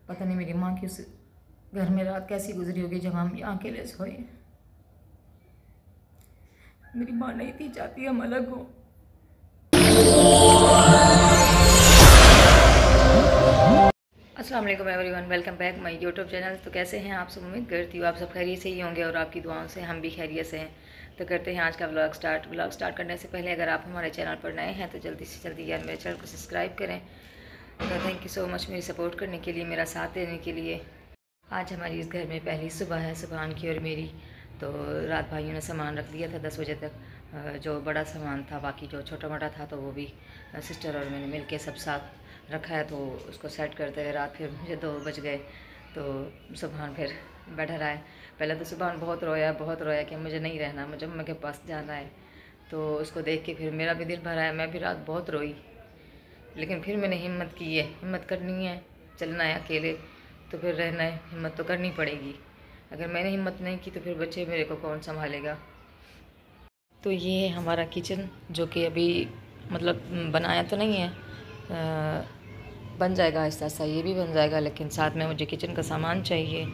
पता नहीं मेरी माँ की उस घर में रात कैसी गुजरी होगी जब हम यहाँ अकेले सोए। मेरी माँ नहीं थी चाहती हम अलग हो। अस्सलाम वालेकुम everyone, welcome back my YouTube channel. तो कैसे हैं आप सब? उम्मीद करती हूँ आप सब खैरियत से ही होंगे और आपकी दुआओं से हम भी खैरियत से हैं। तो करते हैं आज का व्लॉग स्टार्ट। व्लॉग स्टार्ट करने से पहले अगर आप हमारे चैनल पर नए हैं तो जल्दी से जल्दी यार मेरे चैनल को सब्सक्राइब करें। तो थैंक यू सो मच मेरी सपोर्ट करने के लिए, मेरा साथ देने के लिए। आज हमारी इस घर में पहली सुबह है, सुबहान की और मेरी। तो रात भाइयों ने सामान रख दिया था 10 बजे तक, जो बड़ा सामान था, बाकी जो छोटा मोटा था तो वो भी सिस्टर और मैंने मिल के सब साथ रखा है। तो उसको सेट करते हुए रात फिर मुझे 2 बज गए। तो सुबहान फिर बैठा रहा है। पहले तो सुबहान बहुत रोया कि मुझे नहीं रहना, मुझे मम्मा के पास जाना है। तो उसको देख के फिर मेरा भी दिल भरा है, मैं भी रात बहुत रोई। लेकिन फिर मैंने हिम्मत की है, हिम्मत करनी है, चलना है अकेले तो फिर रहना है, हिम्मत तो करनी पड़ेगी। अगर मैंने हिम्मत नहीं की तो फिर बच्चे मेरे को कौन संभालेगा। तो ये है हमारा किचन, जो कि अभी मतलब बनाया तो नहीं है, बन जाएगा आहिस्ता आहिस्ता, ये भी बन जाएगा। लेकिन साथ में मुझे किचन का सामान चाहिए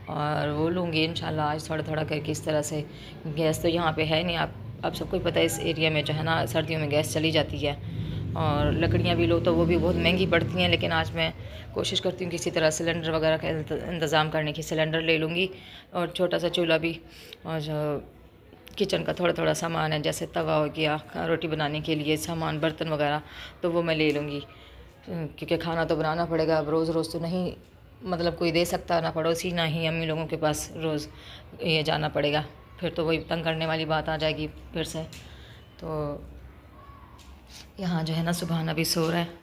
और वो लूँगी इंशाल्लाह आज थोड़ा थोड़ा करके इस तरह से। गैस तो यहाँ पे है नहीं, आप सबको ही पता है इस एरिया में जो है ना सर्दियों में गैस चली जाती है और लकड़ियाँ भी लो तो वो भी बहुत महंगी पड़ती हैं। लेकिन आज मैं कोशिश करती हूँ किसी तरह सिलेंडर वगैरह का इंतज़ाम करने की। सिलेंडर ले लूँगी और छोटा सा चूल्हा भी, और जो किचन का थोड़ा थोड़ा सामान है जैसे तवा हो गया, रोटी बनाने के लिए सामान, बर्तन वगैरह, तो वो मैं ले लूँगी। क्योंकि खाना तो बनाना पड़ेगा, अब रोज़ रोज़ तो नहीं मतलब कोई दे सकता, ना पड़ोसी ना ही अम्मी लोगों के पास रोज़ ये जाना पड़ेगा, फिर तो वही तंग करने वाली बात आ जाएगी फिर से। तो यहाँ जो है ना सुबहान अभी सो रहा है।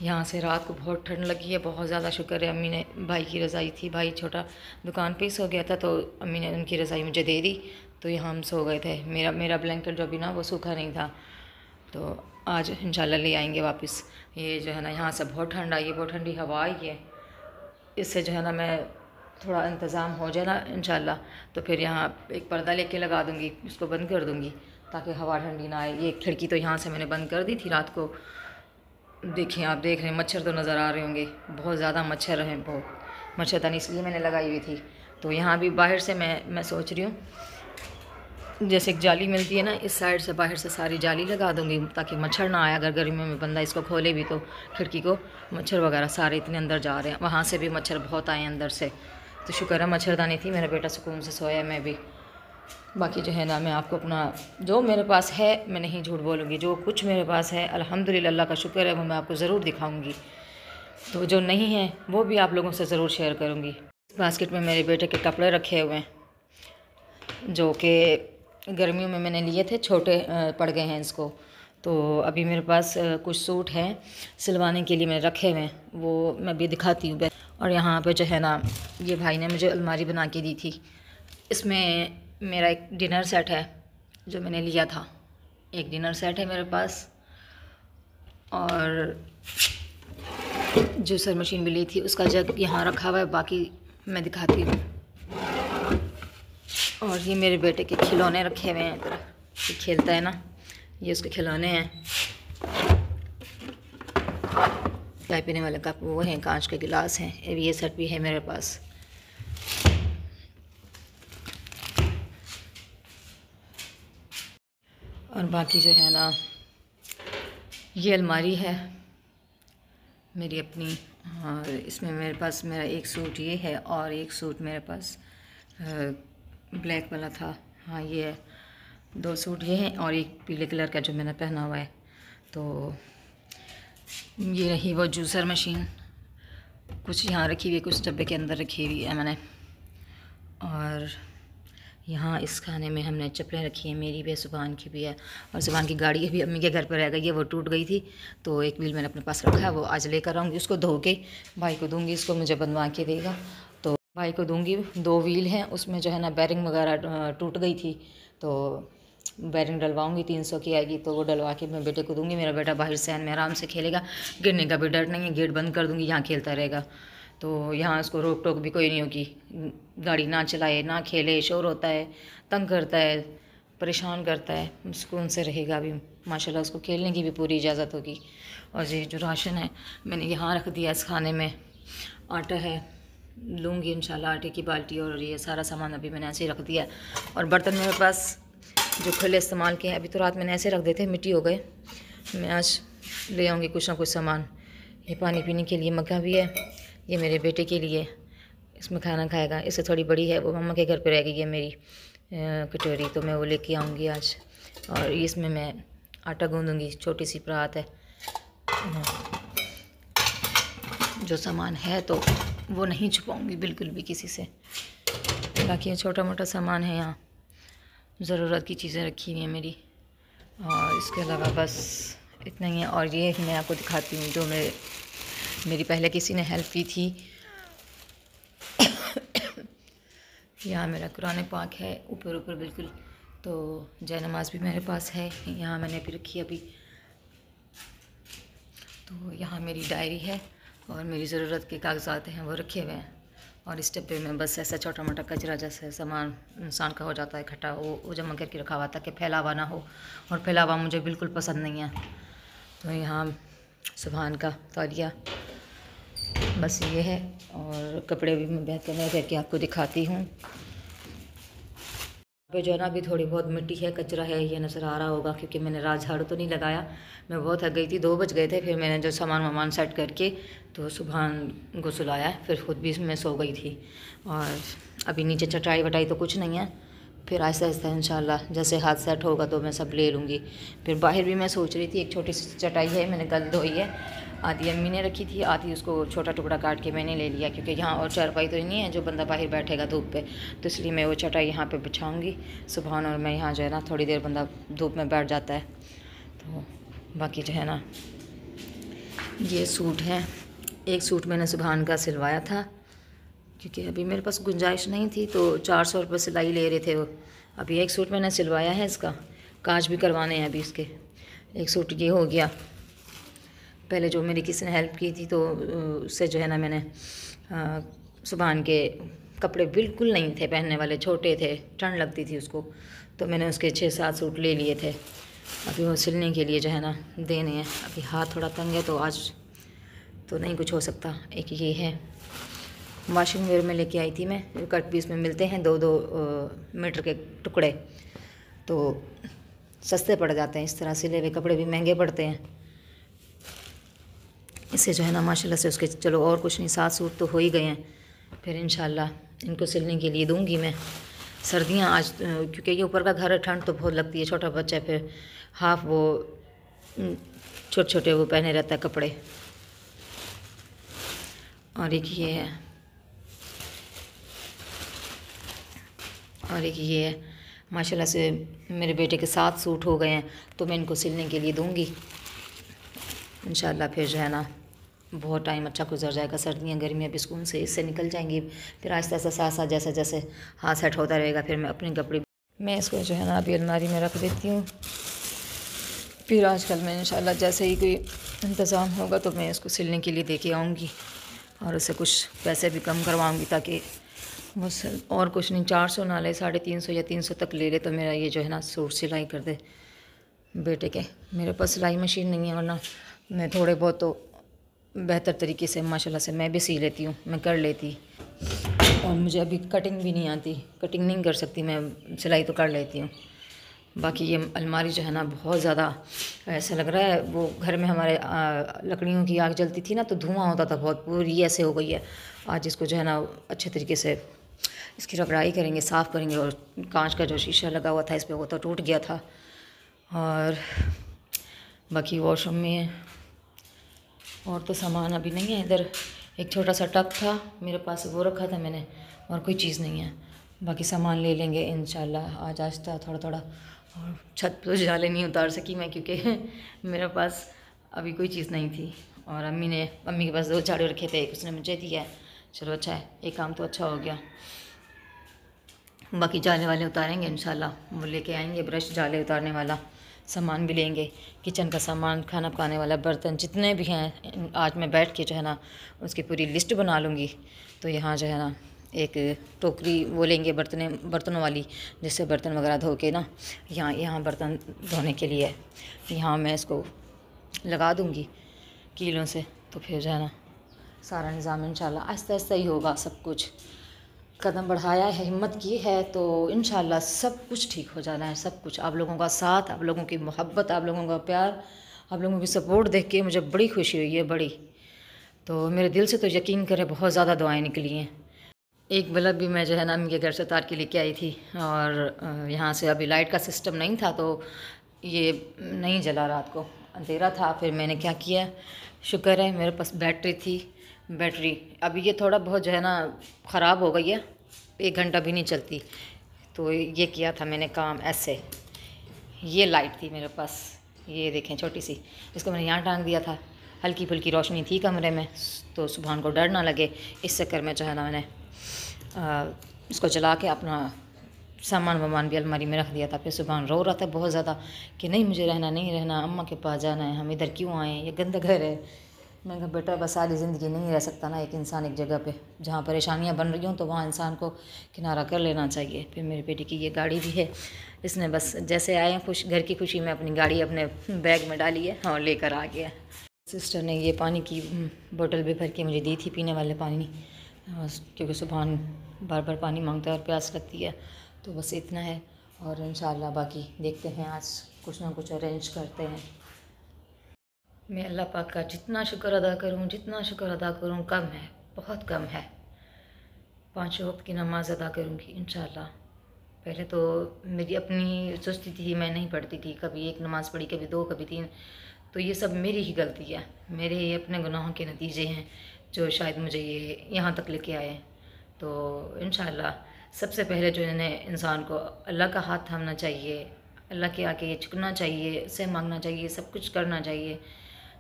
यहाँ से रात को बहुत ठंड लगी है, बहुत ज़्यादा। शुक्र है अम्मी ने भाई की रज़ाई थी, भाई छोटा दुकान पे ही सो गया था तो अम्मी ने उनकी रज़ाई मुझे दे दी। तो यहाँ हम सो गए थे। मेरा ब्लैंकेट जो भी ना वो सूखा नहीं था, तो आज इंशाल्लाह ले आएंगे वापस। ये जो है ना यहाँ से बहुत ठंड आई है, बहुत ठंडी हवा आई है। इससे जो है ना मैं थोड़ा इंतज़ाम हो जाए ना इंशाल्लाह तो फिर यहाँ एक पर्दा लेके लगा दूँगी, उसको बंद कर दूँगी ताकि हवा ठंडी ना आए। ये खिड़की तो यहाँ से मैंने बंद कर दी थी रात को। देखिए आप देख रहे हैं मच्छर तो नज़र आ रहे होंगे, बहुत ज़्यादा मच्छर हैं, बहुत मच्छरदानी इसलिए मैंने लगाई हुई थी। तो यहाँ भी बाहर से मैं सोच रही हूँ जैसे एक जाली मिलती है ना, इस साइड से बाहर से सारी जाली लगा दूँगी ताकि मच्छर ना आए। अगर गर्मियों में बंदा इसको खोले भी तो खिड़की को, मच्छर वगैरह सारे इतने अंदर जा रहे हैं, वहाँ से भी मच्छर बहुत आए अंदर से। तो शुक्र है मच्छरदानी थी, मेरा बेटा सुकून से सोया, मैं भी। बाकी जो है ना मैं आपको अपना जो मेरे पास है, मैं नहीं झूठ बोलूँगी, जो कुछ मेरे पास है अल्हम्दुलिल्लाह, अल्लाह का शुक्र है, वो मैं आपको ज़रूर दिखाऊँगी। तो जो नहीं है वो भी आप लोगों से ज़रूर शेयर करूँगी। बास्केट में मेरे बेटे के कपड़े रखे हुए हैं जो कि गर्मियों में मैंने लिए थे, छोटे पड़ गए हैं इसको। तो अभी मेरे पास कुछ सूट हैं सिलवाने के लिए मैंने रखे हुए हैं, वो मैं भी दिखाती हूँ। और यहाँ पे जो है ना ये भाई ने मुझे अलमारी बना के दी थी। इसमें मेरा एक डिनर सेट है जो मैंने लिया था, एक डिनर सेट है मेरे पास, और जूसर मशीन भी ली थी, उसका जग यहाँ रखा हुआ है, बाकी मैं दिखाती हूँ। और ये मेरे बेटे के खिलौने रखे हुए हैं, इधर ये खेलता है ना, ये उसके खिलौने हैं। चाय पीने वाले कप वो हैं, कांच के गिलास हैं, ये सेट भी है मेरे पास। और बाकी जो है ना ये अलमारी है मेरी अपनी, और इसमें मेरे पास मेरा एक सूट ये है और एक सूट मेरे पास ब्लैक वाला था। हाँ ये है, 2 सूट ये हैं और एक पीले कलर का जो मैंने पहना हुआ है। तो ये रही वो जूसर मशीन, कुछ यहाँ रखी हुई है, कुछ डब्बे के अंदर रखी हुई है मैंने। और यहाँ इस खाने में हमने चप्पलें रखी हैं, मेरी भी है, सुबहान की भी है। और सुबहान की गाड़ी भी अम्मी के घर पर रह गई है, वो टूट गई थी तो एक व्हील मैंने अपने पास रखा है, वो आज लेकर आऊँगी, उसको धो के भाई को दूँगी, इसको मुझे बनवा के देगा तो भाई को दूँगी। 2 व्हील हैं, उसमें जो है ना बैरिंग वगैरह टूट गई थी तो बैरिंग डलवाऊँगी, 300 की आएगी, तो वो डलवा के मैं बेटे को दूँगी। मेरा बेटा बाहर से में आराम से खेलेगा, गिरने का भी डर नहीं है, गेट बंद कर दूँगी, यहाँ खेलता रहेगा। तो यहाँ उसको रोक टोक भी कोई नहीं होगी, गाड़ी ना चलाए ना खेले, शोर होता है, तंग करता है, परेशान करता है, सुकून से रहेगा अभी माशाल्लाह, उसको खेलने की भी पूरी इजाज़त होगी। और ये जो राशन है मैंने यहाँ रख दिया इस खाने में, आटा है, लूँगी इंशाल्लाह आटे की बाल्टी, और ये सारा सामान अभी मैंने ऐसे ही रख दिया है। और बर्तन मेरे पास जो खुले इस्तेमाल के हैं, अभी तो रात मैंने ऐसे रख देते, मिट्टी हो गए। मैं आज ले आऊँगी कुछ ना कुछ सामान। ये पानी पीने के लिए मग्गा भी है, ये मेरे बेटे के लिए, इसमें खाना खाएगा। इससे थोड़ी बड़ी है, वो मम्मा के घर पे रह गई है मेरी कटोरी, तो मैं वो लेके आऊँगी आज। और इसमें मैं आटा गूँधूँगी, छोटी सी परात है। जो सामान है तो वो नहीं छुपाऊँगी बिल्कुल भी किसी से। बाकी ये छोटा मोटा सामान है, यहाँ ज़रूरत की चीज़ें रखी हुई हैं मेरी, और इसके अलावा बस इतना ही है। और ये मैं आपको दिखाती हूँ जो मेरी पहले किसी ने हेल्प की थी। यहाँ मेरा कुरान पाक है ऊपर ऊपर बिल्कुल, तो जय नमाज भी मेरे पास है, यहाँ मैंने भी रखी अभी। तो यहाँ मेरी डायरी है और मेरी ज़रूरत के कागजात हैं वो रखे हुए हैं। और इस डब्बे में बस ऐसा छोटा मोटा कचरा जैसे सामान इंसान का हो जाता है इकट्ठा, वो जमा करके रखा हुआ ताकि फैलावा ना हो, और फैलावा मुझे बिल्कुल पसंद नहीं है। तो यहाँ सुभान का तौलिया बस ये है, और कपड़े भी मैं बेहतर नहीं करके आपको दिखाती हूँ। पे जो है ना अभी थोड़ी बहुत मिट्टी है, कचरा है, ये नज़र आ रहा होगा क्योंकि मैंने रात झाड़ू तो नहीं लगाया। मैं बहुत थक गई थी, 2 बज गए थे। फिर मैंने जो सामान वामान सेट करके तो सुबह को सुलाया, फिर खुद भी मैं सो गई थी। और अभी नीचे चटाई वटाई तो कुछ नहीं है, फिर आहिस्ता आहिस्ता इंशाल्लाह जैसे हाथ सेट होगा तो मैं सब ले लूँगी। फिर बाहर भी मैं सोच रही थी, एक छोटी सी चटाई है, मैंने कल धोई है, आधी अम्मी ने रखी थी, आधी उसको छोटा टुकड़ा काट के मैंने ले लिया, क्योंकि यहाँ और चारपाई तो नहीं है जो बंदा बाहर बैठेगा धूप पे, तो इसलिए मैं वो चटाई यहाँ पे बिछाऊँगी सुबह। और मैं यहाँ जो है ना थोड़ी देर बंदा धूप में बैठ जाता है। तो बाकी जो है ना ये सूट है, एक सूट मैंने सुबहान का सिलवाया था क्योंकि अभी मेरे पास गुंजाइश नहीं थी, तो 400 रुपये सिलाई ले रहे थे वो। अभी एक सूट मैंने सिलवाया है, इसका काज भी करवाने हैं अभी इसके। एक सूट ये हो गया। पहले जो मेरी किसी ने हेल्प की थी तो उससे जो है ना मैंने सुबहान के कपड़े बिल्कुल नहीं थे पहनने वाले, छोटे थे, ठंड लगती थी उसको, तो मैंने उसके 6-7 सूट ले लिए थे। अभी वो सिलने के लिए जो है ना देने हैं। अभी हाथ थोड़ा तंग है तो आज तो नहीं कुछ हो सकता। एक ये है, वाशिंग वेयर में लेके आई थी मैं, कट पीस में मिलते हैं 2-2 मीटर के टुकड़े, तो सस्ते पड़ जाते हैं। इस तरह सिले हुए कपड़े भी महंगे पड़ते हैं। इससे जो है ना माशाल्लाह से उसके चलो और कुछ नहीं, 7 सूट तो हो ही गए हैं। फिर इंशाल्लाह इनको सिलने के लिए दूंगी मैं। सर्दियाँ आज क्योंकि ये ऊपर का घर है, ठंड तो बहुत लगती है, छोटा बच्चा है, फिर हाफ वो छोटे छोटे वो पहने रहता है कपड़े। और एक ये है, और एक ये है। माशाल्लाह से मेरे बेटे के 7 सूट हो गए हैं, तो मैं इनको सिलने के लिए दूंगी इंशाल्लाह। फिर जो है ना बहुत टाइम अच्छा गुजर जाएगा। सर्दियाँ गर्मियाँ भी सुकून से इससे निकल जाएंगी। फिर आहिस्ता आहिस्ता साथ साथ जैसे जैसे हाथ सेट होता रहेगा, फिर मैं अपने कपड़े मैं इसको जो है ना अभी अलमारी में रख देती हूँ। फिर आजकल मैं इंशाल्लाह जैसे ही कोई इंतज़ाम होगा तो मैं इसको सिलने के लिए दे के आऊँगी, और उससे कुछ पैसे भी कम करवाऊँगी ताकि बस और कुछ नहीं, 400 ना ले, 350 या 300 तक ले ले तो मेरा ये जो है ना सूट सिलाई कर दे बेटे के। मेरे पास सिलाई मशीन नहीं है, वरना मैं थोड़े बहुत तो बेहतर तरीके से माशाल्लाह से मैं भी सी लेती हूँ, मैं कर लेती। और मुझे अभी कटिंग भी नहीं आती, कटिंग नहीं कर सकती मैं, सिलाई तो कर लेती हूँ। बाकी ये अलमारी जो है ना बहुत ज़्यादा ऐसा लग रहा है, वो घर में हमारे लकड़ियों की आग जलती थी ना तो धुआं होता था बहुत, पूरी ऐसे हो गई है। आज इसको जो है ना अच्छे तरीके से इसकी रगड़ाई करेंगे, साफ़ करेंगे। और कांच का जो शीशा लगा हुआ था इस पर वो तो टूट गया था। और बाकी वॉशरूम में और तो सामान अभी नहीं है। इधर एक छोटा सा टब था मेरे पास, वो रखा था मैंने, और कोई चीज़ नहीं है। बाकी सामान ले लेंगे इंशाल्लाह आज आहिस्ता थोड़ा थोड़ा। और छत पे तो जाले नहीं उतार सकी मैं क्योंकि मेरे पास अभी कोई चीज़ नहीं थी। और अम्मी के पास 2 झाड़ू रखे थे, एक उसने मुझे दिया है। चलो अच्छा है, एक काम तो अच्छा हो गया। बाकी जाले वाले उतारेंगे इंशाल्लाह, वो लेके आएंगे ब्रश, जाले उतारने वाला सामान भी लेंगे, किचन का सामान, खाना पकाने वाला बर्तन जितने भी हैं। आज मैं बैठ के जो है ना उसकी पूरी लिस्ट बना लूँगी। तो यहाँ जो है ना एक टोकरी वो लेंगे बर्तनों वाली, जिससे बर्तन वगैरह धो के ना यहाँ बर्तन धोने के लिए यहाँ मैं इसको लगा दूँगी कीलों से। तो फिर जो है ना सारा निज़ाम इंशाल्लाह आहिस्ता आहिस्ता ही होगा। सब कुछ कदम बढ़ाया है, हिम्मत की है तो इंशाल्लाह सब कुछ ठीक हो जाना है। सब कुछ आप लोगों का साथ, आप लोगों की मोहब्बत, आप लोगों का प्यार, आप लोगों की सपोर्ट देख के मुझे बड़ी खुशी हुई है, बड़ी। तो मेरे दिल से तो यकीन करें बहुत ज़्यादा दुआएं निकली हैं। एक बल्ब भी मैं जो है ना अम्मी के घर से उतार के लेके आई थी, और यहाँ से अभी लाइट का सिस्टम नहीं था तो ये नहीं जला, रात को अंधेरा था। फिर मैंने क्या किया, शुक्र है मेरे पास बैटरी थी। बैटरी अभी ये थोड़ा बहुत जो है ना ख़राब हो गई है, 1 घंटा भी नहीं चलती। तो ये किया था मैंने काम ऐसे, ये लाइट थी मेरे पास, ये देखें छोटी सी, इसको मैंने यहाँ टांग दिया था। हल्की फुल्की रोशनी थी कमरे में तो सुबह को डर ना लगे, इस चक्कर में जो है ना मैंने इसको जला के अपना सामान वामान भी अलमारी में रख दिया था। फिर सुबह रो रहा था बहुत ज़्यादा कि नहीं मुझे रहना नहीं रहना, अम्मा के पास जाना है, हम इधर क्यों आए, ये गंदा घर है। मैं कहा बेटा बस सारी ज़िंदगी नहीं रह सकता ना एक इंसान एक जगह पे, जहाँ परेशानियाँ बन रही हों तो वहाँ इंसान को किनारा कर लेना चाहिए। फिर मेरी बेटी की ये गाड़ी भी है, इसने बस जैसे आए खुश, घर की खुशी में अपनी गाड़ी अपने बैग में डाली है और लेकर आ गया। सिस्टर ने ये पानी की बोतल भी भर के मुझे दी थी, पीने वाले पानी, क्योंकि सुबह बार बार पानी मांगता है और प्यास लगती है। तो बस इतना है, और इंशाल्लाह बाकी देखते हैं, आज कुछ ना कुछ अरेंज करते हैं। मैं अल्लाह पाक का जितना शुक्र अदा करूं, जितना शुक्र अदा करूं कम है, बहुत कम है। 5 वक्त की नमाज़ अदा करूंगी इंशाल्लाह। पहले तो मेरी अपनी सुस्ती थी, मैं नहीं पढ़ती थी, कभी 1 नमाज़ पढ़ी, कभी 2, कभी 3। तो ये सब मेरी ही गलती है, मेरे ये अपने गुनाहों के नतीजे हैं जो शायद मुझे ये यहाँ तक लेके आए। तो इंशाल्लाह सबसे पहले जो है इंसान को अल्लाह का हाथ थामना चाहिए, अल्लाह के आगे झुकना चाहिए, उससे मांगना चाहिए, सब कुछ करना चाहिए।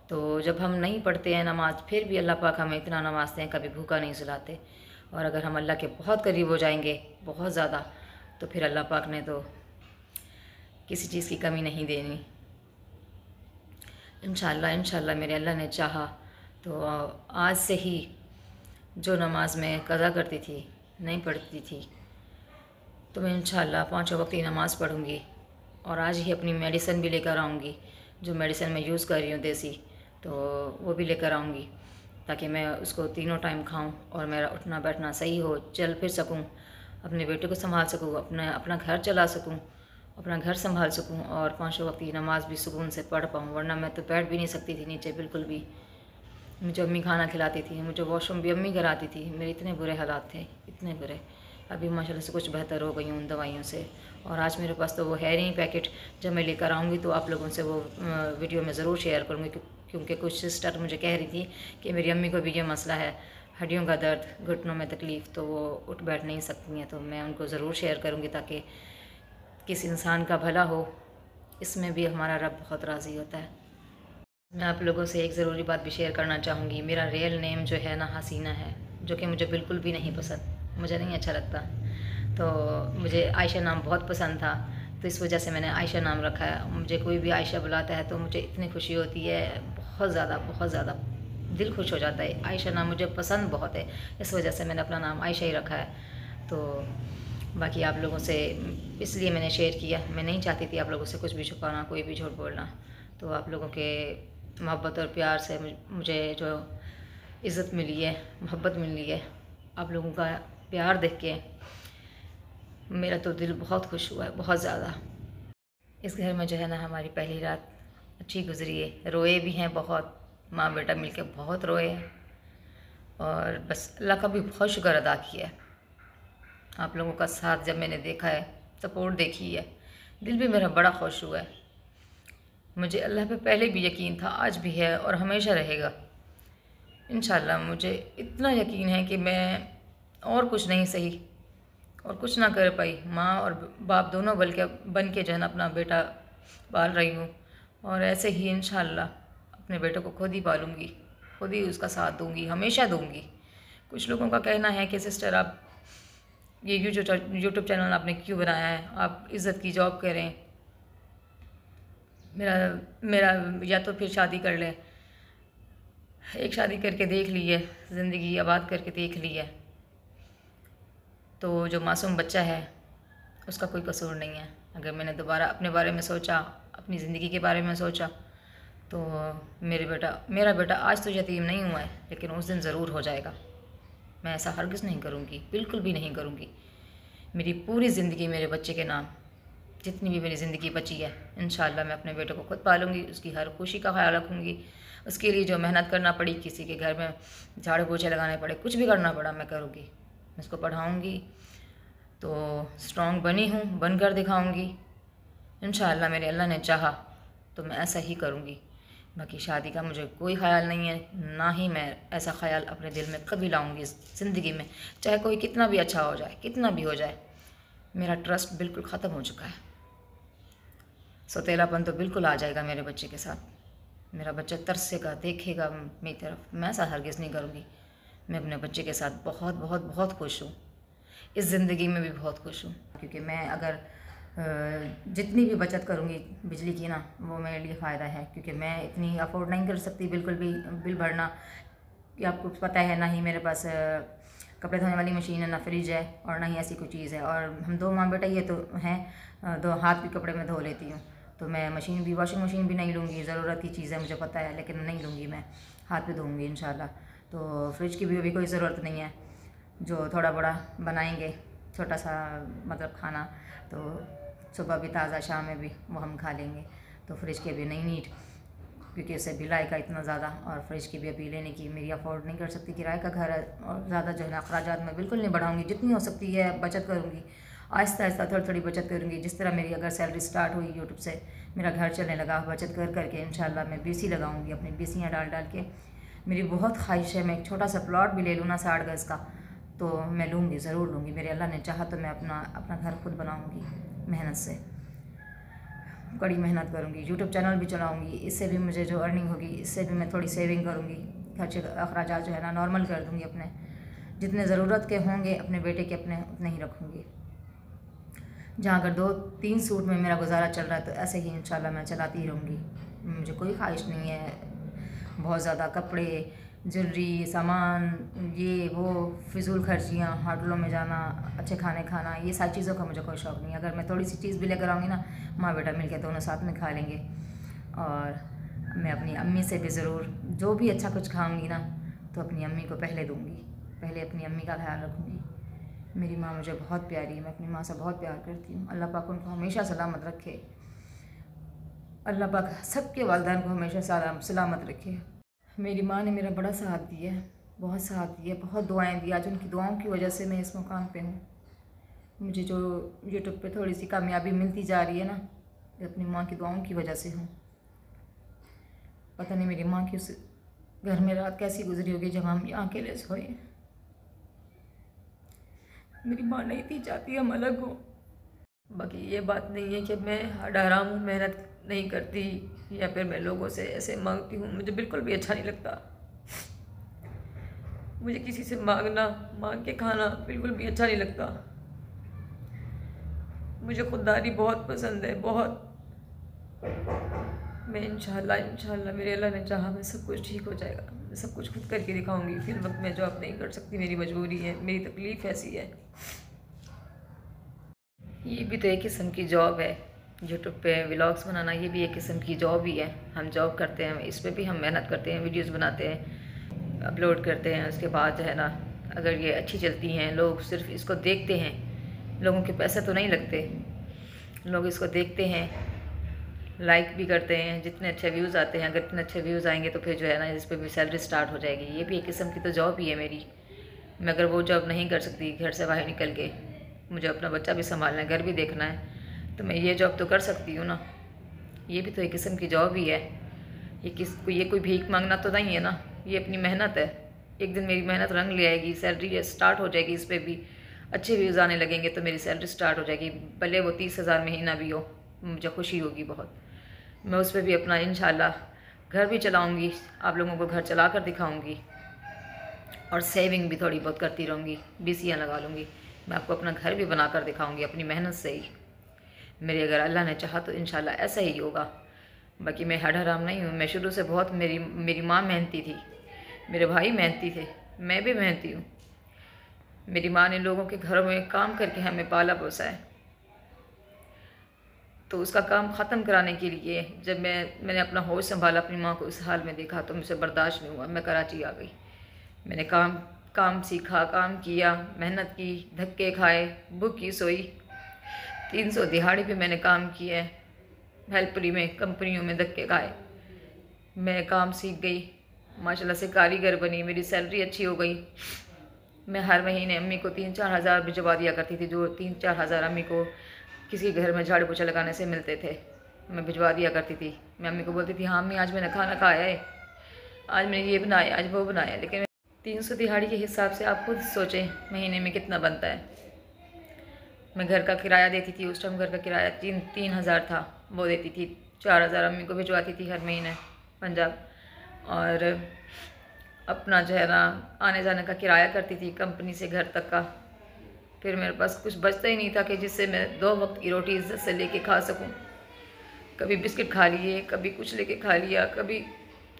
तो जब हम नहीं पढ़ते हैं नमाज़, फिर भी अल्लाह पाक हमें इतना नवाजते हैं, कभी भूखा नहीं सुलाते। और अगर हम अल्लाह के बहुत करीब हो जाएंगे, बहुत ज़्यादा, तो फिर अल्लाह पाक ने तो किसी चीज़ की कमी नहीं देनी। इंशाल्लाह इंशाल्लाह मेरे अल्लाह ने चाहा तो आज से ही जो नमाज मैं कज़ा करती थी, नहीं पढ़ती थी, तो मैं इंशाल्लाह 5 वक्त की नमाज़ पढ़ूँगी। और आज ही अपनी मेडिसिन भी लेकर आऊँगी, जो मेडिसिन मैं यूज़ कर रही हूँ देसी, तो वो भी लेकर आऊँगी ताकि मैं उसको तीनों टाइम खाऊँ और मेरा उठना बैठना सही हो, चल फिर सकूँ, अपने बेटे को संभाल सकूँ, अपना घर चला सकूँ, अपना घर संभाल सकूँ, और 5 वक्त की नमाज़ भी सुकून से पढ़ पाऊँ। वरना मैं तो बैठ भी नहीं सकती थी नीचे बिल्कुल भी। मुझे अम्मी खाना खिलाती थी, मुझे वॉशरूम भी अम्मी कराती थी, मेरे इतने बुरे हालात थे, इतने बुरे। अभी माशाल्लाह से कुछ बेहतर हो गई हूँ उन दवाइयों से। और आज मेरे पास तो वो है नहीं पैकेट, जब मैं लेकर आऊँगी तो आप लोगों से वो वीडियो में ज़रूर शेयर करूँगी, क्योंकि कुछ सिस्टर मुझे कह रही थी कि मेरी अम्मी को भी ये मसला है, हड्डियों का दर्द, घुटनों में तकलीफ़, तो वो उठ बैठ नहीं सकती हैं। तो मैं उनको ज़रूर शेयर करूँगी ताकि किसी इंसान का भला हो। इसमें भी हमारा रब बहुत राज़ी होता है। मैं आप लोगों से एक ज़रूरी बात भी शेयर करना चाहूँगी। मेरा रियल नेम जो है ना हसीना है, जो कि मुझे बिल्कुल भी नहीं पसंद, मुझे नहीं अच्छा लगता। तो मुझे आयशा नाम बहुत पसंद था, तो इस वजह से मैंने आयशा नाम रखा है। मुझे कोई भी आयशा बुलाता है तो मुझे इतनी खुशी होती है, बहुत ज़्यादा दिल खुश हो जाता है। आयशा नाम मुझे पसंद बहुत है, इस वजह से मैंने अपना नाम आयशा ही रखा है। तो बाकी आप लोगों से इसलिए मैंने शेयर किया, मैं नहीं चाहती थी आप लोगों से कुछ भी छुपाना, कोई भी झूठ बोलना। तो आप लोगों के मोहब्बत और प्यार से मुझे जो इज़्ज़त मिली है, मोहब्बत मिली है, आप लोगों का प्यार देख के मेरा तो दिल बहुत खुश हुआ है, बहुत ज़्यादा। इस घर में जो है ना हमारी पहली रात अच्छी गुजरी है, रोए भी हैं बहुत, माँ बेटा मिलके बहुत रोए हैं, और बस अल्लाह का भी बहुत शुक्र अदा किया है। आप लोगों का साथ जब मैंने देखा है, सपोर्ट देखी है, दिल भी मेरा बड़ा खुश हुआ है। मुझे अल्लाह पे पहले भी यकीन था, आज भी है और हमेशा रहेगा इंशाल्लाह। मुझे इतना यकीन है कि मैं और कुछ नहीं सही और कुछ ना कर पाई, माँ और बाप दोनों बन के जो है ना अपना बेटा पाल रही हूँ, और ऐसे ही इंशाल्लाह अपने बेटे को खुद ही पालूँगी, खुद ही उसका साथ दूँगी, हमेशा दूँगी। कुछ लोगों का कहना है कि सिस्टर आप ये यूट्यूब चैनल आपने क्यों बनाया है, आप इज़्ज़त की जॉब करें, मेरा या तो फिर शादी कर लें। एक शादी करके देख ली है, ज़िंदगी आबाद करके देख ली है, तो जो मासूम बच्चा है उसका कोई कसूर नहीं है। अगर मैंने दोबारा अपने बारे में सोचा, अपनी ज़िंदगी के बारे में सोचा, तो मेरा बेटा आज तो यतीम नहीं हुआ है, लेकिन उस दिन ज़रूर हो जाएगा। मैं ऐसा हरगिज़ नहीं करूँगी, बिल्कुल भी नहीं करूँगी। मेरी पूरी ज़िंदगी मेरे बच्चे के नाम, जितनी भी मेरी ज़िंदगी बची है, इंशाल्लाह मैं अपने बेटे को खुद पालूँगी, उसकी हर खुशी का ख्याल रखूँगी। उसके लिए जो मेहनत करना पड़ी, किसी के घर में झाड़ू पोछे लगाने पड़े, कुछ भी करना पड़ा, मैं करूँगी। मैं उसको पढ़ाऊँगी, तो स्ट्रॉन्ग बनी हूँ, बनकर दिखाऊँगी इंशाल्लाह। मेरे अल्लाह ने चाहा तो मैं ऐसा ही करूँगी। बाकी शादी का मुझे कोई ख़्याल नहीं है, ना ही मैं ऐसा ख़्याल अपने दिल में कभी लाऊंगी इस ज़िंदगी में। चाहे कोई कितना भी अच्छा हो जाए, कितना भी हो जाए, मेरा ट्रस्ट बिल्कुल ख़त्म हो चुका है। सौतेलापन तो बिल्कुल आ जाएगा मेरे बच्चे के साथ। मेरा बच्चा तरसेगा, देखेगा मेरी तरफ। मैं ऐसा हरगिज़ नहीं करूँगी। मैं अपने बच्चे के साथ बहुत बहुत बहुत खुश हूँ, इस ज़िंदगी में भी बहुत खुश हूँ। क्योंकि मैं अगर जितनी भी बचत करूँगी बिजली की ना, वो मेरे लिए फ़ायदा है। क्योंकि मैं इतनी अफोर्ड नहीं कर सकती बिल्कुल भी बिल भरना, कि आपको पता है। ना ही मेरे पास कपड़े धोने वाली मशीन है, ना फ्रिज है, और ना ही ऐसी कोई चीज़ है। और हम दो माँ बेटा ये तो हैं, दो हाथ भी कपड़े में धो लेती हूँ। तो मैं मशीन भी, वॉशिंग मशीन भी नहीं लूँगी। ज़रूरत की चीज़ है, मुझे पता है, लेकिन नहीं लूँगी। मैं हाथ पे धोऊँगी इंशाल्लाह। तो फ्रिज की भी अभी कोई ज़रूरत नहीं है। जो थोड़ा बड़ा बनाएंगे, छोटा सा मतलब खाना, तो सुबह भी ताज़ा, शाम में भी वो हम खा लेंगे। तो फ्रिज की अभी नहीं नीड, क्योंकि उससे बिल आएगा इतना ज़्यादा। और फ्रिज की भी अभी लेने की मेरी अफोर्ड नहीं कर सकती, किराए का घर है। और ज़्यादा जो है ना अखराजात मैं बिल्कुल नहीं बढ़ाऊँगी, जितनी हो सकती है बचत करूँगी। आहिस्ता आहिस्ता थोड़ी थोड़ी बचत करूँगी। जिस तरह मेरी अगर सैलरी स्टार्ट हुई यूट्यूब से, मेरा घर चलने लगा, बचत कर करके इंशाल्लाह मैं बीसी लगाऊँगी, अपनी बीसियाँ डाल डाल के। मेरी बहुत ख्वाहिश है, मैं एक छोटा सा प्लॉट भी ले लूँ ना 60 गज़ का, तो मैं लूँगी, ज़रूर लूँगी। मेरे अल्लाह ने चाहा तो मैं अपना घर खुद बनाऊँगी मेहनत से। कड़ी मेहनत करूँगी, यूट्यूब चैनल भी चलाऊँगी। इससे भी मुझे जो अर्निंग होगी, इससे भी मैं थोड़ी सेविंग करूँगी। खर्चे अखराजात जो है ना नॉर्मल कर दूँगी अपने। जितने ज़रूरत के होंगे अपने बेटे के, अपने उतने ही रखूँगी। जहाँ अगर 2-3 सूट में मेरा गुजारा चल रहा है, तो ऐसे ही इंशाल्लाह मैं चलाती ही रहूँगी। मुझे कोई ख्वाहिश नहीं है बहुत ज़्यादा कपड़े, ज्वेलरी, सामान, ये वो फिजूल खर्चियाँ, होटलों में जाना, अच्छे खाने खाना, ये सारी चीज़ों का मुझे कोई शौक़ नहीं है। अगर मैं थोड़ी सी चीज़ भी लेकर आऊँगी ना, माँ बेटा मिलकर दोनों साथ में खा लेंगे। और मैं अपनी अम्मी से भी ज़रूर जो भी अच्छा कुछ खाऊँगी ना, तो अपनी अम्मी को पहले दूँगी, पहले अपनी अम्मी का ख्याल रखूँगी। मेरी माँ मुझे बहुत प्यारी है, मैं अपनी माँ से बहुत प्यार करती हूँ। अल्लाह पाक उनको हमेशा सलामत रखे। अल्लाह पाक सबके वालिदैन को हमेशा सलामत रखे। मेरी माँ ने मेरा बड़ा साथ दिया है, बहुत साथ दिया, बहुत दुआएं दी। आज उनकी दुआओं की वजह से मैं इस मुकाम पे हूँ। मुझे जो यूट्यूब पे थोड़ी सी कामयाबी मिलती जा रही है ना, ये अपनी माँ की दुआओं की वजह से हूँ। पता नहीं मेरी माँ की उस घर में रात कैसी गुजरी होगी जब हम यहाँ अकेले सोए। मेरी माँ नहीं थी चाहती हम अलग हो। बाकी ये बात नहीं है कि मैं हर हराम हूँ, मेहनत नहीं करती, या फिर मैं लोगों से ऐसे मांगती हूँ। मुझे बिल्कुल भी अच्छा नहीं लगता। मुझे किसी से मांग के खाना बिल्कुल भी अच्छा नहीं लगता। मुझे खुददारी बहुत पसंद है, बहुत। मैं इंशाल्लाह मेरे अल्लाह ने चाहा मैं सब कुछ ठीक हो जाएगा। मैं सब कुछ खुद करके दिखाऊंगी। फिर वक्त मैं जॉब नहीं कर सकती, मेरी मजबूरी है, मेरी तकलीफ़ ऐसी है। ये भी तो एक किस्म की जॉब है, यूट्यूब पे व्लॉग्स बनाना, ये भी एक किस्म की जॉब ही है। हम जॉब करते हैं, इस पर भी हम मेहनत करते हैं, वीडियोस बनाते हैं, अपलोड करते हैं। उसके बाद जो है ना, अगर ये अच्छी चलती हैं, लोग सिर्फ इसको देखते हैं, लोगों के पैसे तो नहीं लगते, लोग इसको देखते हैं, लाइक भी करते हैं। जितने अच्छे व्यूज़ आते हैं, अगर इतने अच्छे व्यूज़ आएंगे तो फिर जो है ना, इस पर भी सैलरी स्टार्ट हो जाएगी। ये भी एक किस्म की तो जॉब ही है मेरी। मैं अगर वो जॉब नहीं कर सकती, घर से बाहर निकल के मुझे अपना बच्चा भी संभालना है, घर भी देखना है, तो मैं ये जॉब तो कर सकती हूँ ना। ये भी तो एक किस्म की जॉब ही है। ये कोई भीख मांगना तो नहीं है ना, ये अपनी मेहनत है। एक दिन मेरी मेहनत रंग ले आएगी, सैलरी स्टार्ट हो जाएगी, इस पर भी अच्छे व्यूज़ आने लगेंगे, तो मेरी सैलरी स्टार्ट हो जाएगी। भले वो 30,000 महीना भी हो, मुझे खुशी होगी बहुत। मैं उस पर भी अपना इंशाल्लाह घर भी चलाऊँगी, आप लोगों को घर चला कर दिखाऊँगी, और सेविंग भी थोड़ी बहुत करती रहूँगी, बीसियाँ लगा लूँगी। मैं आपको अपना घर भी बना कर दिखाऊँगी अपनी मेहनत से ही। मेरी अगर अल्लाह ने चाहा तो इंशाल्लाह ऐसा ही होगा। बाकी मैं हड हराम नहीं हूँ। मैं शुरू से बहुत, मेरी माँ मेहनती थी, मेरे भाई मेहनती थे, मैं भी मेहनती हूँ। मेरी माँ ने लोगों के घरों में काम करके हमें पाला पोसा है। तो उसका काम ख़त्म कराने के लिए जब मैंने अपना होश संभाला, अपनी माँ को इस हाल में देखा, तो मुझसे बर्दाश्त नहीं हुआ। मैं कराची आ गई। मैंने काम काम सीखा, काम किया, मेहनत की, धक्के खाए, भूखी सोई। 300 दिहाड़ी पे मैंने काम किया है, हेल्परी में, कंपनियों में धक्के खाए। मैं काम सीख गई, माशाल्लाह से कारीगर बनी, मेरी सैलरी अच्छी हो गई। मैं हर महीने अम्मी को 3-4 हज़ार भिजवा दिया करती थी, जो 3-4 हज़ार अम्मी को किसी घर में झाड़ू पोछा लगाने से मिलते थे, मैं भिजवा दिया करती थी। मैं अम्मी को बोलती थी, हाँ अम्मी आज मैंने खाना खाया है, आज मैंने ये बनाया, आज वो बनाया। लेकिन 300 दिहाड़ी के हिसाब से आप खुद सोचें महीने में कितना बनता है। मैं घर का किराया देती थी, उस टाइम घर का किराया 3,000 था, वो देती थी। 4,000 अम्मी को भिजवाती थी हर महीने पंजाब, और अपना जो है ना आने जाने का किराया करती थी कंपनी से घर तक का। फिर मेरे पास कुछ बचता ही नहीं था कि जिससे मैं 2 वक्त की रोटी इज्जत से लेके खा सकूं। कभी बिस्किट खा लिए, कभी कुछ लेके खा लिया, कभी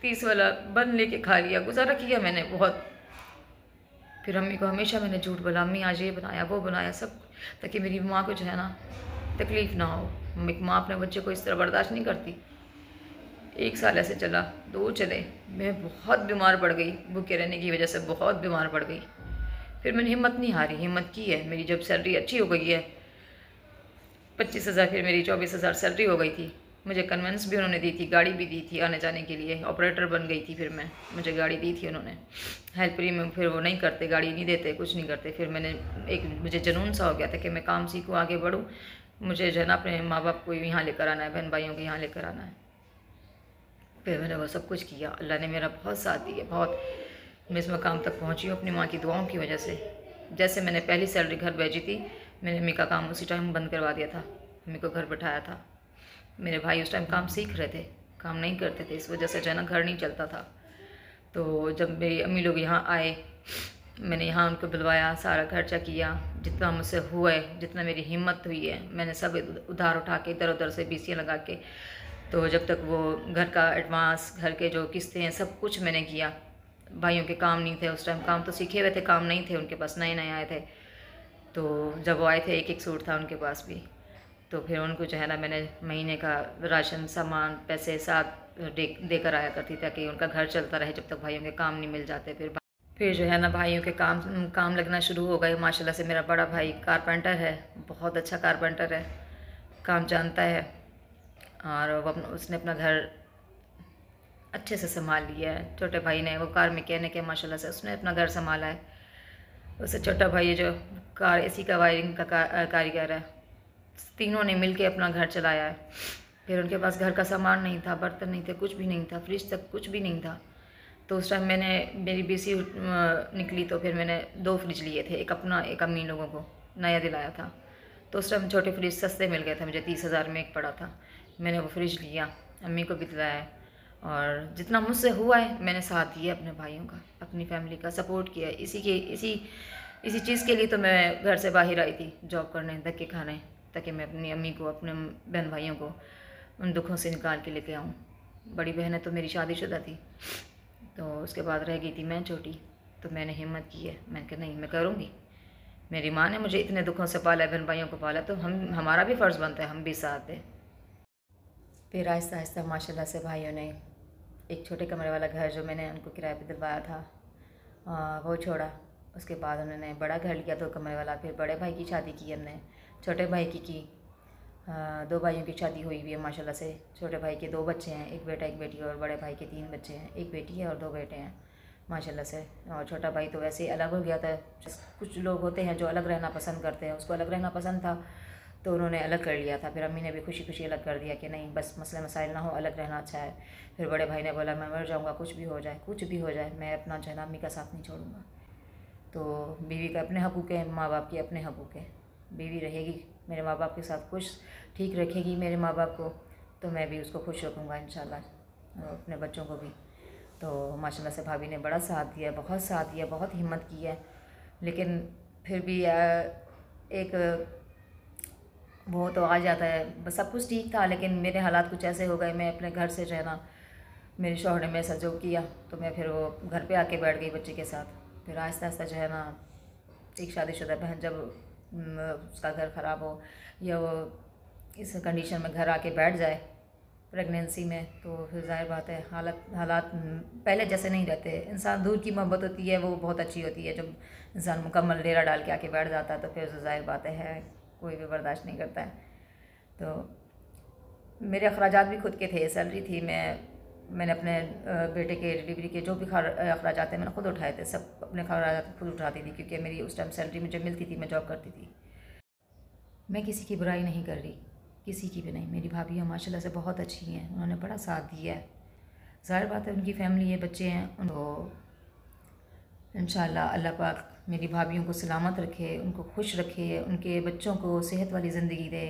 30 वाला बन लेके खा लिया, गुजारा किया मैंने बहुत। फिर अम्मी को हमेशा मैंने झूठ बोला, अम्मी आज ये बनाया, वो बनाया, सब, ताकि मेरी माँ को जो है ना तकलीफ़ ना हो। एक माँ अपने बच्चे को इस तरह बर्दाश्त नहीं करती। 1 साल ऐसे चला, 2 चले, मैं बहुत बीमार पड़ गई, भूखे रहने की वजह से बहुत बीमार पड़ गई। फिर मैंने हिम्मत नहीं हारी, हिम्मत की है। मेरी जब सैलरी अच्छी हो गई है, 25,000, फिर मेरी 24,000 सैलरी हो गई थी। मुझे कन्वेंस भी उन्होंने दी थी, गाड़ी भी दी थी आने जाने के लिए, ऑपरेटर बन गई थी। फिर मुझे गाड़ी दी थी उन्होंने। हेल्परी में फिर वो नहीं करते, गाड़ी नहीं देते, कुछ नहीं करते। फिर मुझे जुनून सा हो गया था कि मैं काम सीखूँ, आगे बढ़ूँ, मुझे जो है ना अपने माँ बाप को यहाँ लेकर आना है, बहन भाइयों को यहाँ लेकर आना है। फिर मैंने वो सब कुछ किया। अल्लाह ने मेरा बहुत साथ दिया, बहुत। मैं इस मकाम तक पहुँची हूँ अपनी माँ की दुआओं की वजह से। जैसे मैंने पहली सैलरी घर भेजी थी, मैंने अम्मी का काम उसी टाइम बंद करवा दिया था, अम्मी को घर बैठाया था। मेरे भाई उस टाइम काम सीख रहे थे, काम नहीं करते थे, इस वजह से जो है ना घर नहीं चलता था। तो जब मेरी अम्मी लोग यहाँ आए, मैंने यहाँ उनको बुलवाया, सारा खर्चा किया, जितना मुझसे हुआ है, जितना मेरी हिम्मत हुई है, मैंने सब उधार उठा के इधर उधर से बीसियाँ लगा के, तो जब तक वो घर का एडवांस, घर के जो किस्तें हैं, सब कुछ मैंने किया। भाइयों के काम नहीं थे उस टाइम, काम तो सीखे हुए थे, काम नहीं थे उनके पास, नए नए आए थे। तो जब वो आए थे, एक एक सूट था उनके पास भी। तो फिर उनको जो है ना मैंने महीने का राशन, सामान, पैसे साथ देकर आया करती, ताकि उनका घर चलता रहे जब तक भाइयों के काम नहीं मिल जाते। फिर जो है ना भाइयों के काम लगना शुरू हो गए। माशाल्लाह से मेरा बड़ा भाई कारपेंटर है, बहुत अच्छा कारपेंटर है, काम जानता है, और उसने अपना घर अच्छे से संभाल लिया है। छोटे भाई ने, वो कार मैकेनिक है, माशाल्लाह से उसने अपना घर संभाला है। उससे छोटा भाई है जो कार एसी का वायरिंग का कारीगर है। तीनों ने मिल के अपना घर चलाया है। फिर उनके पास घर का सामान नहीं था, बर्तन नहीं थे, कुछ भी नहीं था, फ्रिज तक कुछ भी नहीं था। तो उस टाइम मेरी बीसी निकली, तो फिर मैंने 2 फ्रिज लिए थे, एक अपना, एक अम्मी लोगों को नया दिलाया था। तो उस टाइम छोटे फ्रिज सस्ते मिल गए थे मुझे, 30,000 में एक पड़ा था। मैंने वो फ्रिज लिया, अम्मी को भी दिलाया, और जितना मुझसे हुआ है मैंने साथ दिया अपने भाइयों का, अपनी फैमिली का सपोर्ट किया। इसी चीज़ के लिए तो मैं घर से बाहर आई थी जॉब करने, धक्के खाने, ताकि मैं अपनी अम्मी को, अपने बहन भाइयों को उन दुखों से निकाल के लेके आऊँ। बड़ी बहन तो मेरी शादीशुदा थी, तो उसके बाद रह गई थी मैं छोटी। तो मैंने हिम्मत की है, मैंने कहा नहीं, मैं करूँगी। मेरी माँ ने मुझे इतने दुखों से पाला है, बहन भाइयों को पाला, तो हमारा भी फ़र्ज़ बनता है हम भी साथ दें। फिर आहिस्ता आहिस्ता माशाल्लाह से भाइयों ने एक छोटे कमरे वाला घर जो मैंने उनको किराए पे दिलवाया था वो छोड़ा। उसके बाद उन्होंने बड़ा घर लिया 2 कमरे वाला। फिर बड़े भाई की शादी की हमने, छोटे भाई की 2 भाइयों की शादी हुई हुई है माशाल्लाह से। छोटे भाई के 2 बच्चे हैं, एक बेटा एक बेटी, और बड़े भाई के 3 बच्चे हैं, एक बेटी है और 2 बेटे हैं माशाल्लाह से। और छोटा भाई तो वैसे ही अलग हो गया था। कुछ लोग होते हैं जो अलग रहना पसंद करते हैं, उसको अलग रहना पसंद था, तो उन्होंने अलग कर लिया था। फिर अम्मी ने भी खुशी खुशी अलग कर दिया कि नहीं, बस मसले मसाइल ना हो, अलग रहना अच्छा है। फिर बड़े भाई ने बोला मैं मर जाऊँगा, कुछ भी हो जाए, कुछ भी हो जाए, मैं अपना जो है ना अम्मी का साथ नहीं छोड़ूंगा। तो बीवी के अपने हकूक़ हैं, माँ बाप के अपने हकूक़ हैं। बीवी रहेगी मेरे माँ बाप के साथ, खुश ठीक रखेगी मेरे माँ बाप को, तो मैं भी उसको खुश रखूँगा इंशाल्लाह, और अपने बच्चों को भी। तो माशाल्लाह से भाभी ने बड़ा साथ दिया, बहुत साथ दिया, बहुत हिम्मत की है। लेकिन फिर भी एक वो तो आ जाता है। बस सब कुछ ठीक था, लेकिन मेरे हालात कुछ ऐसे हो गए, मैं अपने घर से जो है ना, मेरे शौहर ने मेरे साथ जो किया, तो मैं फिर वो घर पे आके बैठ गई बच्चे के साथ। फिर आहिस्ता आहिस्ता जो है ना, एक शादीशुदा बहन जब उसका घर ख़राब हो, या वो इस कंडीशन में घर आके बैठ जाए प्रेगनेंसी में, तो फिर जाहिर बात है हालात पहले जैसे नहीं रहते। इंसान दूर की मोहब्बत होती है वो बहुत अच्छी होती है, जब इंसान मुकम्मल डेरा डाल के आके बैठ जाता है तो फिर जाहिर बात है कोई भी बर्दाश्त नहीं करता है। तो मेरे अखराजात भी खुद के थे, सैलरी थी, मैंने अपने बेटे के डिलीवरी के जो भी अखराजात थे मैंने खुद उठाए थे, सब अपने अखराजात खुद उठाती थी, क्योंकि मेरी उस टाइम सैलरी मुझे मिलती थी, मैं जॉब करती थी। मैं किसी की बुराई नहीं कर रही, किसी की भी नहीं। मेरी भाभी माशाल्लाह से बहुत अच्छी हैं, उन्होंने बड़ा साथ दिया है। ज़ाहिर बात है उनकी फैमिली है, बच्चे हैं, उनको इंशाल्लाह अल्लाह पाक मेरी भाभीयों को सलामत रखे, उनको खुश रखे, उनके बच्चों को सेहत वाली ज़िंदगी दे,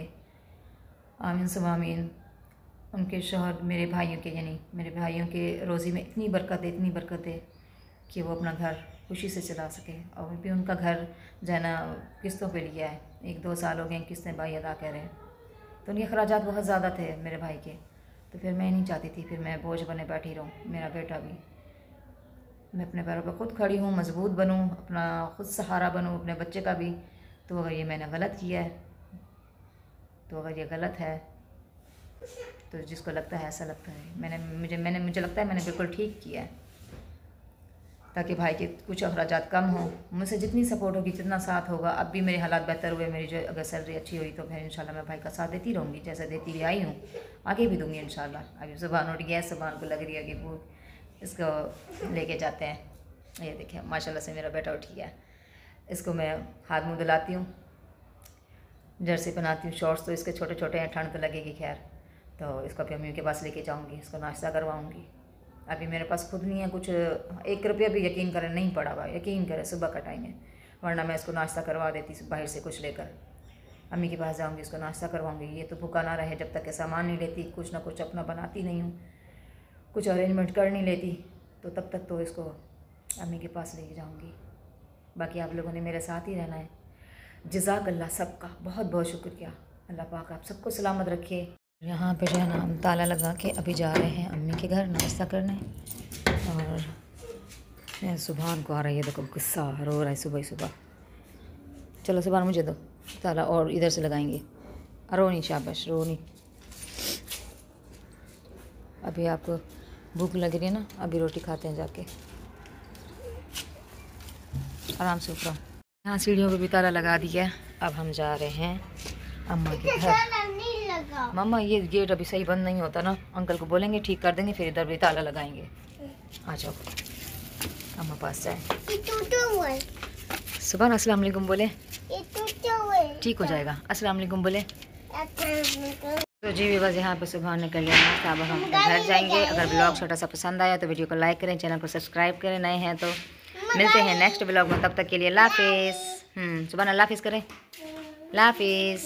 आमीन सुम आमीन। उनके शौहर मेरे भाइयों के, यानी मेरे भाइयों के रोज़ी में इतनी बरकत दे कि वो अपना घर खुशी से चला सके। और भी उनका घर जो है ना किस्तों पे लिया है, 1-2 साल हो गए किस्तें भाई अदा कर रहे हैं, तो उनके अखराजात बहुत ज़्यादा थे मेरे भाई के। तो फिर मैं नहीं चाहती थी फिर मैं बोझ बने बैठी रहूँ। मेरा बेटा भी, मैं अपने पैरों पर ख़ुद खड़ी हूँ, मज़बूत बनूँ, अपना ख़ुद सहारा बनूँ अपने बच्चे का भी। तो अगर ये मैंने गलत किया है, तो अगर ये गलत है, तो जिसको लगता है ऐसा लगता है मुझे लगता है मैंने बिल्कुल ठीक किया है, ताकि भाई के कुछ अखराजात कम हो। मुझसे जितनी सपोर्ट होगी, जितना साथ होगा, अब भी मेरे हालात बेहतर हुए, मेरी जो अगर सैलरी अच्छी हुई तो फिर इंशाल्लाह मैं भाई का साथ देती रहूँगी, जैसे देती भी आई हूँ, आगे भी दूँगी इंशाल्लाह। अभी सुबह उठ गया, सुबह को लग रही है कि भूख, इसको लेके जाते हैं। ये देखिए माशाल्लाह से मेरा बेटा उठ गया। इसको मैं हाथ मुँह धुलाती हूँ, जर्सी पहनाती हूँ, शॉर्ट्स तो इसके छोटे छोटे हैं, ठंड तो लगेगी खैर, तो इसको अपनी अम्मी के पास लेके जाऊँगी, इसको नाश्ता करवाऊँगी। अभी मेरे पास खुद नहीं है कुछ, 1 रुपया भी यकीन करें नहीं पड़ा हुआ, यकीन करें सुबह का टाइम है, वरना मैं इसको नाश्ता करवा देती बाहर से कुछ लेकर। अम्मी के पास जाऊँगी, इसको नाश्ता करवाऊँगी। ये तो भूखा ना रहे जब तक के सामान नहीं लेती, कुछ ना कुछ अपना बनाती नहीं हूँ, कुछ अरेंजमेंट कर नहीं लेती, तो तब तक तो इसको अम्मी के पास लेके जाऊँगी। बाकी आप लोगों ने मेरे साथ ही रहना है। जज़ाकल्लाह सबका बहुत बहुत शुक्रिया। अल्लाह पाक आप सबको सलामत रखे। यहाँ पे जो है ना हम ताला लगा के अभी जा रहे हैं अम्मी के घर नाश्ता करने। और सुबहान को आ रही है, देखो गुस्सा रो रहा है सुबह ही सुबह। चलो सुबह मुझे दो ताला, और इधर से लगाएंगे। रोनी शाबाश रोनी। अभी आपको भूख लग रही है ना, अभी रोटी खाते हैं जाके, आराम से ऊपर। यहाँ सीढ़ियों पे भी ताला लगा दिया। अब हम जा रहे हैं अम्मा के घर। मम्मा ये गेट अभी सही बंद नहीं होता ना, अंकल को बोलेंगे ठीक कर देंगे, फिर इधर भी ताला लगाएंगे। आ जाओ अम्मा पास जाए। सुबह अस्सलाम वालेकुम बोले, ठीक हो जाएगा। अस्सलाम वालेकुम बोले। तो जी भी बस यहाँ पे सुबह निकल लिया नाश्ता, अब हम घर जाएंगे। अगर ब्लॉग छोटा सा पसंद आया तो वीडियो को लाइक करें, चैनल को सब्सक्राइब करें, नए हैं तो। मिलते हैं नेक्स्ट ब्लॉग में, तब तक के लिए अल्लाह हाफिज़। सुबह अल्लाह हाफिज़ करें, अल्लाह हाफिज़।